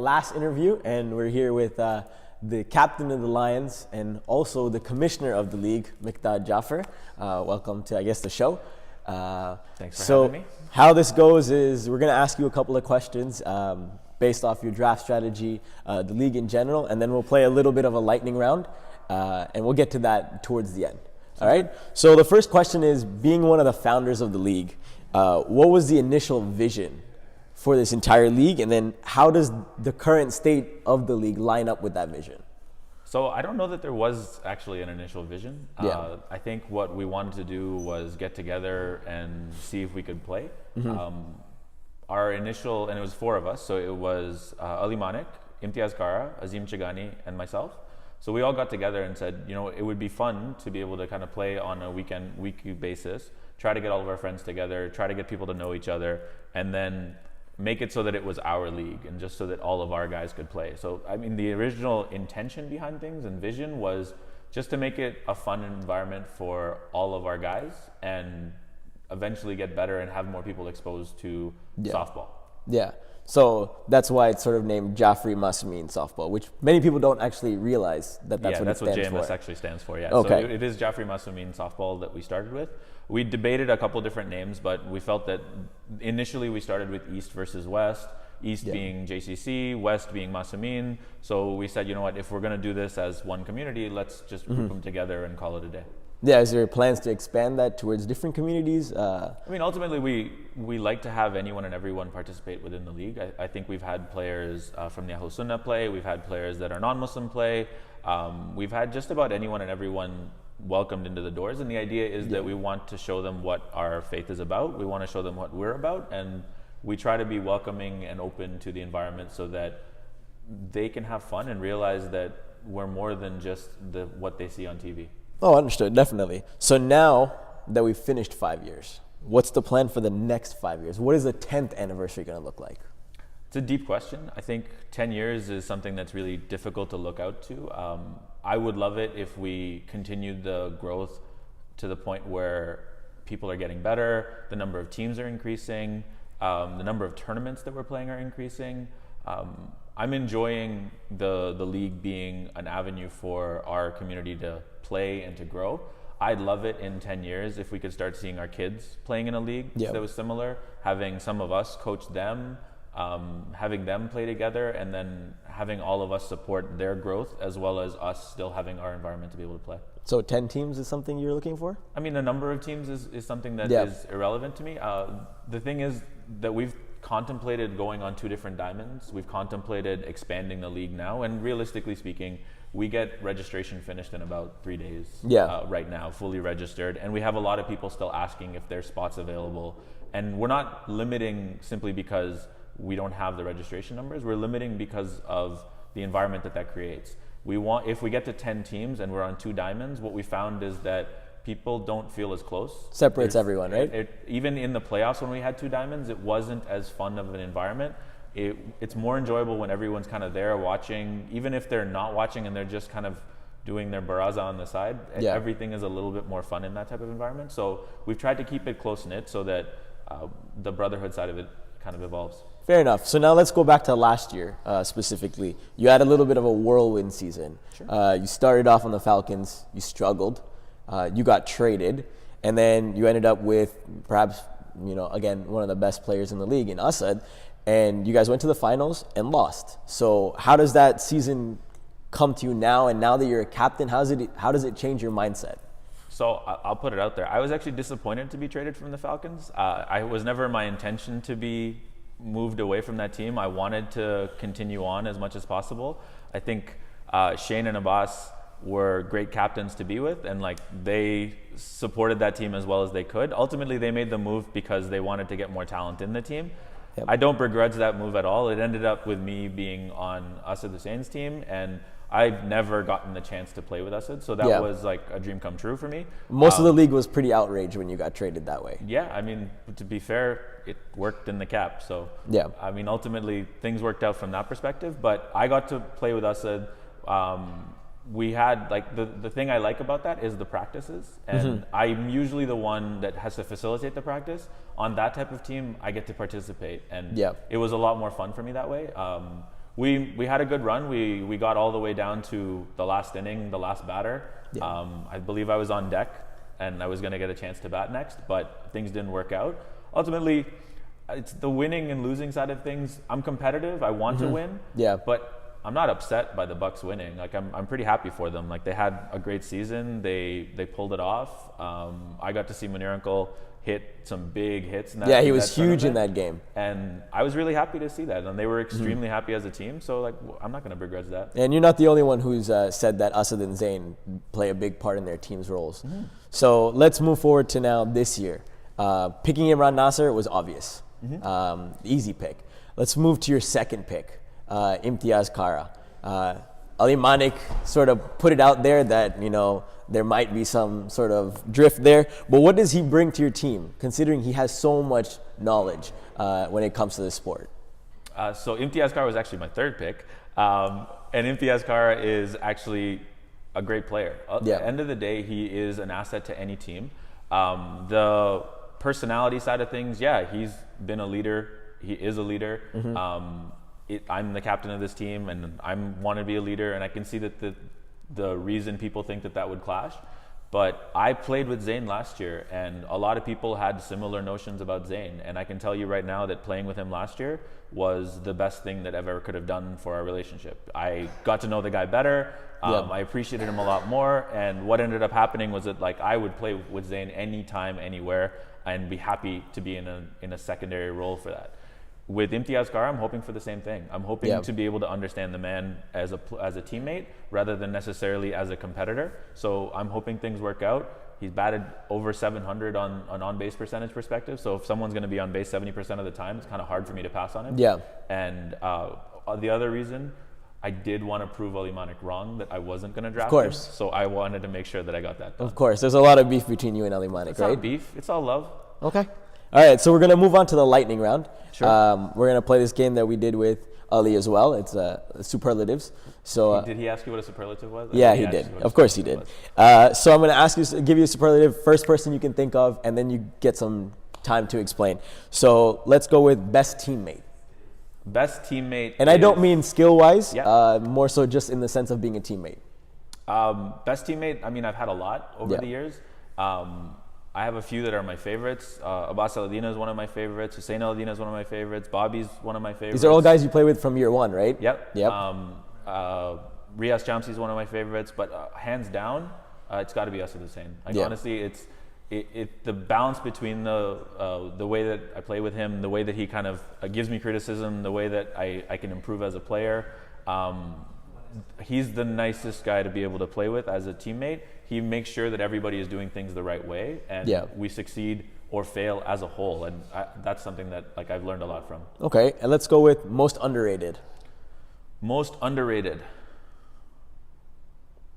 last interview, and we're here with the captain of the Lions and also the commissioner of the league, Miqdad Jaffer. Welcome to, I guess, the show. Thanks for having me. How this goes is we're going to ask you a couple of questions based off your draft strategy, the league in general, and then we'll play a little bit of a lightning round, and we'll get to that towards the end. All right? So the first question is, being one of the founders of the league, what was the initial vision for this entire league, and then how does the current state of the league line up with that vision? So I don't know that there was actually an initial vision. I think what we wanted to do was get together and see if we could play. Our initial, and it was 4 of us, so it was Ali Manik, Imtiaz Kara, Azim Chigani, and myself. So we all got together and said, you know, it would be fun to be able to kind of play on a weekly basis, try to get all of our friends together, try to get people to know each other, and then make it so that it was our league and just so that all of our guys could play. So, I mean, the original intention behind things and vision was just to make it a fun environment for all of our guys and eventually get better and have more people exposed to softball. Yeah. So that's why it's sort of named Jaffrey Masumeen Softball, which many people don't actually realize that that's what it stands for. Yeah, that's what JMS actually stands for, yeah. Okay. So it is Jaffrey Masumeen Softball that we started with. We debated a couple different names, but we felt that initially we started with East versus West, East being JCC, West being Masumeen. So we said, you know what, if we're going to do this as one community, let's just group them together and call it a day. Yeah, is there plans to expand that towards different communities? I mean, ultimately, we like to have anyone and everyone participate within the league. I think we've had players from the Ahl Sunnah play. We've had players that are non-Muslim play. We've had just about anyone and everyone welcomed into the doors. And the idea is that we want to show them what our faith is about. We want to show them what we're about. And we try to be welcoming and open to the environment so that they can have fun and realize that we're more than just what they see on TV. Oh, understood, definitely. So now that we've finished 5 years, what's the plan for the next 5 years? What is the 10th anniversary going to look like? It's a deep question. I think 10 years is something that's really difficult to look out to. I would love it if we continued the growth to the point where people are getting better, the number of teams are increasing, the number of tournaments that we're playing are increasing. I'm enjoying the league being an avenue for our community to play and to grow. I'd love it in 10 years if we could start seeing our kids playing in a league that was similar, having some of us coach them, having them play together, and then having all of us support their growth as well as us still having our environment to be able to play. So 10 teams is something you're looking for? I mean, the number of teams is something that is irrelevant to me. The thing is that we've contemplated going on 2 different diamonds. We've contemplated expanding the league now, and realistically speaking, we get registration finished in about 3 days right now, fully registered. And we have a lot of people still asking if there's spots available. And we're not limiting simply because we don't have the registration numbers. We're limiting because of the environment that creates. We want, if we get to 10 teams and we're on 2 diamonds, what we found is that people don't feel as close. Separates everyone, right? Even in the playoffs when we had 2 diamonds, it wasn't as fun of an environment. It's more enjoyable when everyone's kind of there watching, even if they're not watching and they're just kind of doing their baraza on the side. Everything is a little bit more fun in that type of environment. So we've tried to keep it close-knit so that the brotherhood side of it kind of evolves. Fair enough. So now let's go back to last year specifically. You had a little bit of a whirlwind season. Sure. You started off on the Falcons. You struggled. You got traded. And then you ended up with perhaps, you know, again, one of the best players in the league in Asad. And you guys went to the finals and lost. So how does that season come to you now? And now that you're a captain, how does it change your mindset? So I'll put it out there. I was actually disappointed to be traded from the Falcons. I was never my intention to be moved away from that team. I wanted to continue on as much as possible. I think Shane and Abbas were great captains to be with, and like they supported that team as well as they could. Ultimately, they made the move because they wanted to get more talent in the team. Yep. I don't begrudge that move at all. It ended up with me being on Asad Hussein's team, and I've never gotten the chance to play with Asad, so that was like a dream come true for me. Most of the league was pretty outraged when you got traded that way. Yeah, I mean, to be fair, it worked in the cap. So I mean, ultimately things worked out from that perspective, but I got to play with Asad. We had like the thing I like about that is the practices, and I'm usually the one that has to facilitate the practice. On that type of team, I get to participate, and it was a lot more fun for me that way. We had a good run. We got all the way down to the last inning, the last batter. Yeah. I believe I was on deck and I was going to get a chance to bat next, but things didn't work out. Ultimately, it's the winning and losing side of things. I'm competitive. I want to win. Yeah. But I'm not upset by the Bucks winning. Like I'm pretty happy for them. Like they had a great season. They pulled it off. I got to see Munir hit some big hits in that. Yeah, he was huge in that game. And I was really happy to see that. And they were extremely happy as a team. So like I'm not going to begrudge that. And you're not the only one who's said that Asad and Zayn play a big part in their team's roles. So let's move forward to now this year. Picking Imran Nasser was obvious. Easy pick. Let's move to your second pick, Imtiaz Kara. Ali Manik sort of put it out there that, there might be some sort of drift there. But what does he bring to your team, considering he has so much knowledge when it comes to this sport? So Imtiaz Kara was actually my third pick. And Imtiaz Kara is actually a great player. At the end of the day, he is an asset to any team. The personality side of things, he's been a leader. He is a leader. I'm the captain of this team, and I want to be a leader, and I can see that the reason people think that would clash. But I played with Zayn last year, and a lot of people had similar notions about Zayn, and I can tell you right now that playing with him last year was the best thing that I've ever could have done for our relationship. I got to know the guy better. I appreciated him a lot more, and what ended up happening was that I would play with Zayn anytime, anywhere, and be happy to be in a secondary role for that. With Imtiaz Kara, I'm hoping for the same thing. I'm hoping to be able to understand the man as a teammate rather than necessarily as a competitor. So I'm hoping things work out. He's batted over 700 on an on-base percentage perspective. So if someone's going to be on base 70% of the time, it's kind of hard for me to pass on him. Yeah. And the other reason, I did want to prove Ali Manik wrong that I wasn't going to draft him. So I wanted to make sure that I got that done. Of course. There's a lot of beef between you and Ali Manik, right? It's not beef. It's all love. Okay. All right, so we're going to move on to the lightning round. Sure. We're going to play this game that we did with Ali as well. It's superlatives. So did he ask you what a superlative was? Yeah, he did. Of course he did. So I'm going to give you a superlative, first person you can think of, and then you get some time to explain. So let's go with best teammate. Best teammate. And I don't mean skill-wise, more so just in the sense of being a teammate. Best teammate, I mean, I've had a lot over the years. I have a few that are my favorites. Abbas Al-Adina is one of my favorites. Hussein Al-Adina is one of my favorites. Bobby's one of my favorites. These are all guys you play with from year one, right? Yep. Riyaz Jamsi is one of my favorites. But hands down, it's got to be Asad Hussein. Honestly, it's the balance between the way that I play with him, the way that he kind of gives me criticism, the way that I can improve as a player. He's the nicest guy to be able to play with as a teammate. He makes sure that everybody is doing things the right way, and we succeed or fail as a whole. And that's something that I've learned a lot from. Okay, and let's go with most underrated. Most underrated.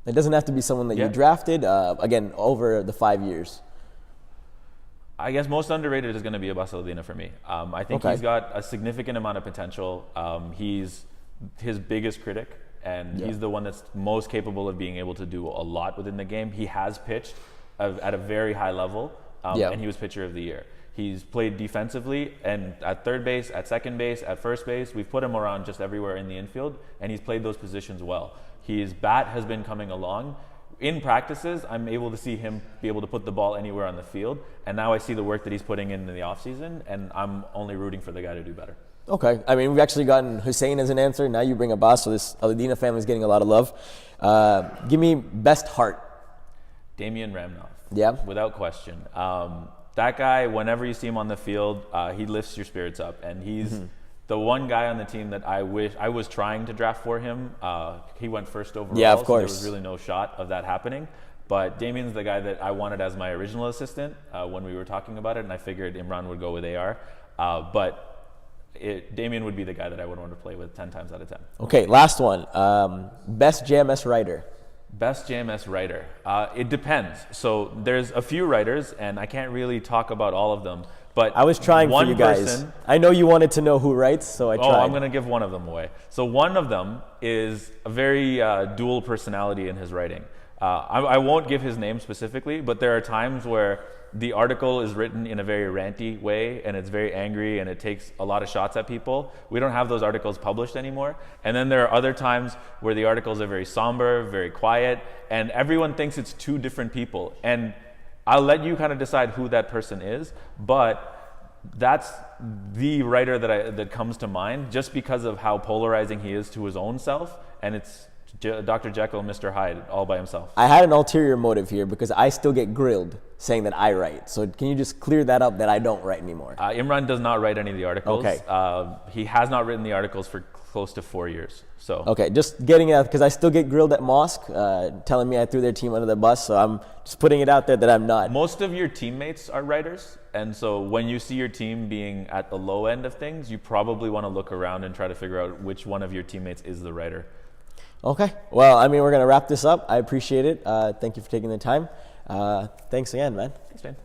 It doesn't have to be someone that you drafted, again, over the 5 years. I guess most underrated is going to be Abbas Al-Adina for me. I think he's got a significant amount of potential. He's his biggest critic. And he's the one that's most capable of being able to do a lot within the game. He has pitched at a very high level, and he was pitcher of the year. He's played defensively, and at third base, at second base, at first base. We've put him around just everywhere in the infield, and he's played those positions well. His bat has been coming along. In practices, I'm able to see him be able to put the ball anywhere on the field, and now I see the work that he's putting in the offseason, and I'm only rooting for the guy to do better. Okay. I mean, we've actually gotten Hussein as an answer. Now you bring Abbas, so this Al-Adina family is getting a lot of love. Give me best heart. Damian Ramnoff. Yeah. Without question. That guy, whenever you see him on the field, he lifts your spirits up. And he's the one guy on the team that I was trying to draft for him. He went first overall. Yeah, of course. So there was really no shot of that happening. But Damian's the guy that I wanted as my original assistant when we were talking about it. And I figured Imran would go with AR. Damian would be the guy that I would want to play with 10 times out of 10. Okay, last one. Best JMS writer. Best JMS writer. It depends. So there's a few writers, and I can't really talk about all of them. But I was trying for you guys. I know you wanted to know who writes, so I tried. I'm going to give one of them away. So one of them is a very dual personality in his writing. I won't give his name specifically, but there are times where the article is written in a very ranty way and it's very angry and it takes a lot of shots at people. We don't have those articles published anymore. And then there are other times where the articles are very somber, very quiet, and everyone thinks it's two different people. And I'll let you kind of decide who that person is, but that's the writer that comes to mind just because of how polarizing he is to his own self, and it's Dr. Jekyll and Mr. Hyde all by himself. I had an ulterior motive here because I still get grilled saying that I write. So can you just clear that up that I don't write anymore? Imran does not write any of the articles. Okay. He has not written the articles for close to 4 years. So okay, just getting it out because I still get grilled at Mosque, telling me I threw their team under the bus. So I'm just putting it out there that I'm not. Most of your teammates are writers, and so when you see your team being at the low end of things, you probably want to look around and try to figure out which one of your teammates is the writer. Okay. Well, I mean, we're going to wrap this up. I appreciate it. Thank you for taking the time. Thanks again, man. Thanks, man.